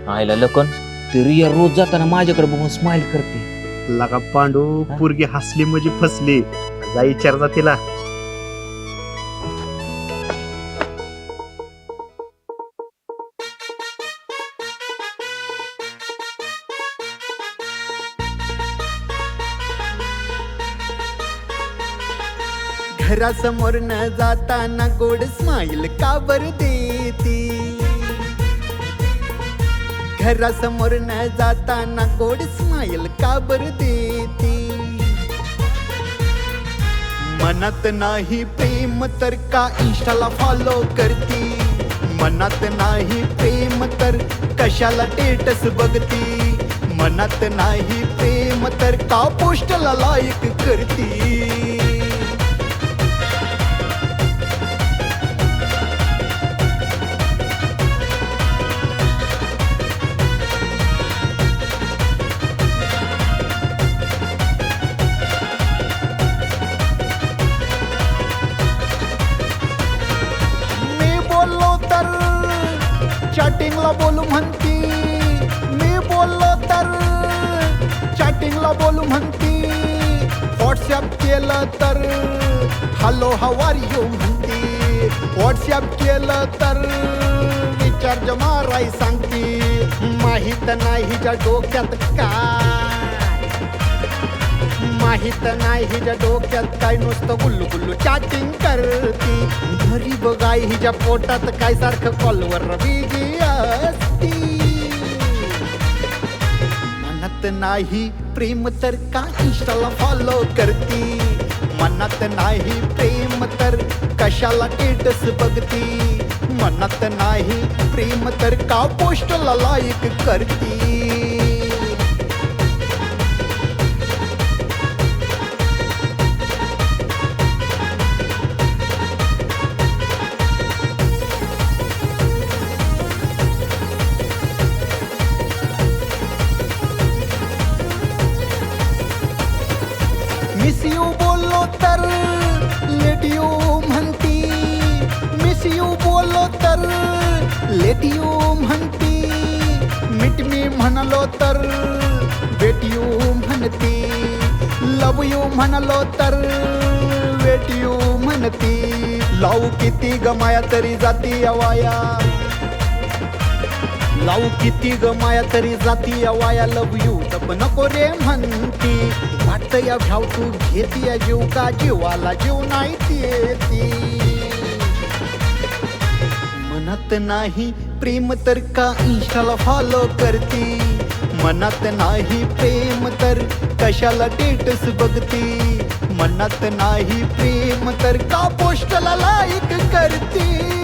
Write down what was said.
आईला लकन ती रिया रोज जाताना माझ्याकडे बघून स्माइल करते. लगा पांडू, पोरगी हसली म्हणजे फसली. जा विचार जा तिला. घरासमोर न जाताना गोड स्माइल का बर देती. घरासमोर न जाताना गोड स्माइल का बर देती. मनात नाही प्रेम तर का इंस्टाला फॉलो करती. मनात नाही प्रेम तर कशाला स्टेटस बघती. मनात नाही प्रेम तर का पोस्टला लाईक करती. चॅटिंगला बोलू म्हणती. मी बोललो तर चॅटिंगला बोलू म्हणती. व्हॉट्सअप केलं तर हॅलो हाऊ आर यू म्हणती. व्हॉट्सअप केलं तर रिचार्ज माराय सांगती. माहित नाही हिच्या डोक्यात काय. माहित नाही हिच्या डोक्यात काय नुसतं गुल्लू गुल्लू चॅटिंग करती. घरी बघाय हिच्या पोटात काय सारखं कॉलवर बिजी असती. मनात नाही प्रेम तर का इंस्टाला फॉलो करती. मनात नाही प्रेम तर कशाला स्टेटस बघती. मनात नाही प्रेम तर का पोस्टला लाईक करती. मिस यू बोललो तर लेट यू म्हणती. मिस यू बोललो तर लेट यू म्हणती. मिट मी म्हणलो तर वेट यू म्हणती. लव यू म्हणलो तर वेट यू म्हणती. लावू किती गमाया तरी जाती वाया. लावू किती गमाया तरी जाती वाया. लव यू तप नको रे म्हणती. वाटत या भाव तू घेती या जीव का जीवाला जीव नाही देती. मनात नाही प्रेम तर का इंस्टाला फॉलो करती. मनात नाही प्रेम तर कशाला स्टेटस बघती. मनात नाही प्रेम तर का पोस्टला लाईक करती.